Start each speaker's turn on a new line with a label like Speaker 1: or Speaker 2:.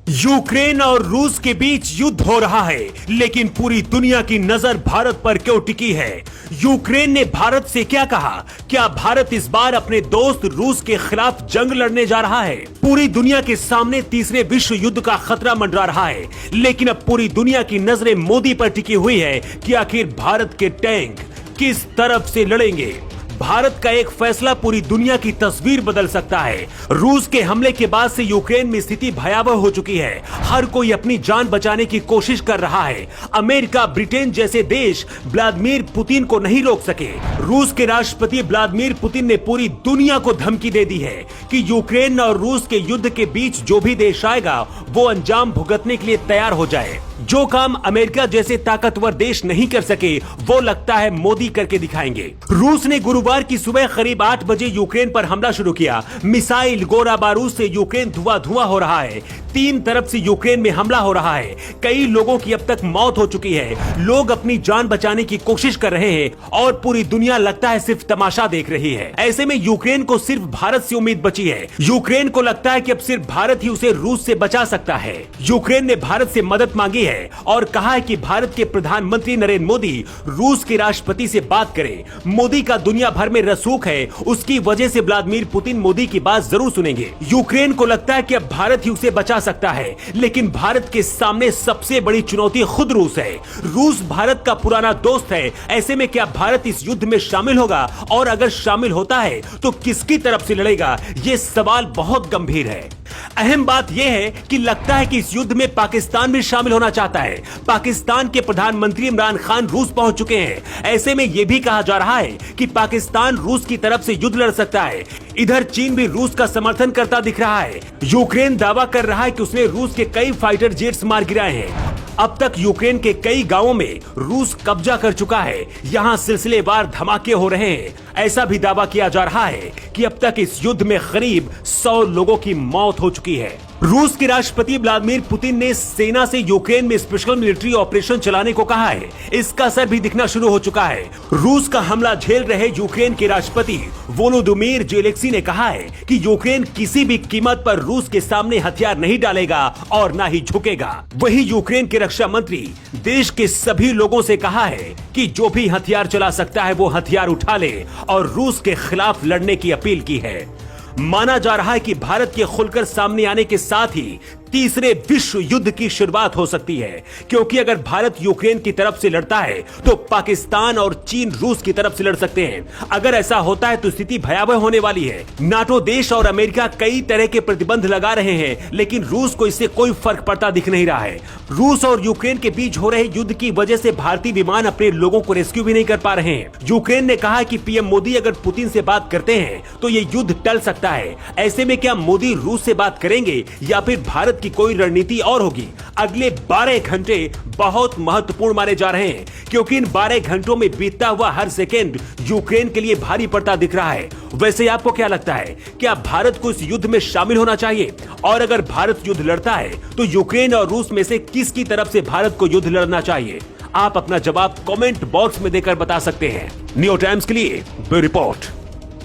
Speaker 1: Ukraine और रूस के बीच युद्ध हो रहा है, लेकिन पूरी दुनिया की नजर भारत पर क्यों टिकी है? यूक्रेन ने भारत से क्या कहा? क्या भारत इस बार अपने दोस्त रूस के खिलाफ जंग लड़ने जा रहा है? पूरी दुनिया के सामने तीसरे विश्व युद्ध का खतरा मंडरा रहा है, लेकिन अब पूरी दुनिया की नजरें मोदी पर टिकी हुई है कि आखिर भारत के टैंक किस तरफ से लड़ेंगे। भारत का एक फैसला पूरी दुनिया की तस्वीर बदल सकता है। रूस के हमले के बाद से यूक्रेन में स्थिति भयावह हो चुकी है। हर कोई अपनी जान बचाने की कोशिश कर रहा है। अमेरिका, ब्रिटेन जैसे देश व्लादिमीर पुतिन को नहीं रोक सके। रूस के राष्ट्रपति व्लादिमीर पुतिन ने पूरी दुनिया को धमकी दे दी है कि यूक्रेन और रूस के युद्ध के बीच जो भी देश आएगा वो अंजाम भुगतने के लिए तैयार हो जाए। जो काम अमेरिका जैसे ताकतवर देश नहीं कर सके वो लगता है मोदी करके दिखाएंगे। रूस ने गुरुवार की सुबह करीब 8 बजे यूक्रेन पर हमला शुरू किया। मिसाइल, गोला बारूद से यूक्रेन धुआं हो रहा है। 3 तरफ से यूक्रेन में हमला हो रहा है। कई लोगों की अब तक मौत हो चुकी है। लोग अपनी जान बचाने की कोशिश कर रहे हैं और पूरी दुनिया लगता है सिर्फ तमाशा देख रही है। ऐसे में यूक्रेन को सिर्फ भारत से उम्मीद बची है। यूक्रेन को लगता है कि अब सिर्फ भारत ही उसे रूस से बचा सकता है। यूक्रेन ने भारत से मदद मांगी है और कहा है कि भारत के प्रधानमंत्री नरेंद्र मोदी रूस के राष्ट्रपति से बात करें। मोदी का दुनिया भर में रसूख है, उसकी वजह से व्लादिमीर पुतिन मोदी की बात जरूर सुनेंगे। यूक्रेन को लगता है कि अब भारत ही उसे बचा सकता है, लेकिन भारत के सामने सबसे बड़ी चुनौती खुद रूस है। रूस भारत का पुराना दोस्त है। ऐसे में क्या भारत इस युद्ध में शामिल होगा, और अगर शामिल होता है तो किसकी तरफ से लड़ेगा? ये सवाल बहुत गंभीर है। अहम बात यह है कि लगता है कि इस युद्ध में पाकिस्तान भी शामिल होना चाहता है। पाकिस्तान के प्रधानमंत्री इमरान खान रूस पहुंच चुके हैं। ऐसे में यह भी कहा जा रहा है कि पाकिस्तान रूस की तरफ से युद्ध लड़ सकता है। इधर चीन भी रूस का समर्थन करता दिख रहा है। यूक्रेन दावा कर रहा है कि उसने रूस के कई फाइटर जेट्स मार गिराए हैं। अब तक यूक्रेन के कई गांवों में रूस कब्जा कर चुका है। यहां सिलसिलेवार धमाके हो रहे हैं। ऐसा भी दावा किया जा रहा है कि अब तक इस युद्ध में करीब 100 लोगों की मौत हो चुकी है। रूस के राष्ट्रपति व्लादिमीर पुतिन ने सेना से यूक्रेन में स्पेशल मिलिट्री ऑपरेशन चलाने को कहा है। इसका असर भी दिखना शुरू हो चुका है। रूस का हमला झेल रहे यूक्रेन के राष्ट्रपति वोलोदिमीर ज़ेलेंस्की ने कहा है कि यूक्रेन किसी भी कीमत पर रूस के सामने हथियार नहीं डालेगा और न ही झुकेगा। वहीं यूक्रेन के रक्षा मंत्री देश के सभी लोगों से कहा है कि जो भी हथियार चला सकता है वो हथियार उठा ले और रूस के खिलाफ लड़ने की अपील की है। माना जा रहा है कि भारत के खुलकर सामने आने के साथ ही तीसरे विश्व युद्ध की शुरुआत हो सकती है, क्योंकि अगर भारत यूक्रेन की तरफ से लड़ता है तो पाकिस्तान और चीन रूस की तरफ से लड़ सकते हैं। अगर ऐसा होता है तो स्थिति भयावह होने वाली है। नाटो देश और अमेरिका कई तरह के प्रतिबंध लगा रहे हैं, लेकिन रूस को इससे कोई फर्क पड़ता दिख नहीं रहा है। रूस और यूक्रेन के बीच हो रहे युद्ध की वजह से भारतीय विमान अपने लोगों को रेस्क्यू भी नहीं कर पा रहे हैं। यूक्रेन ने कहा कि पीएम मोदी अगर पुतिन से बात करते हैं तो ये युद्ध टल सकता है। ऐसे में क्या मोदी रूस से बात करेंगे या फिर भारत की कोई रणनीति और होगी? अगले 12 घंटे बहुत महत्वपूर्ण माने जा रहे हैं, क्योंकि इन 12 घंटों में बीतता हुआ हर सेकेंड यूक्रेन के लिए भारी पड़ता दिख रहा है। वैसे आपको क्या लगता है, क्या भारत को इस युद्ध में शामिल होना चाहिए? और अगर भारत युद्ध लड़ता है तो यूक्रेन और रूस में से किसकी तरफ से भारत को युद्ध लड़ना चाहिए? आप अपना जवाब कमेंट बॉक्स में देकर बता सकते हैं। न्यू टाइम्स के लिए ब्यूरो रिपोर्ट।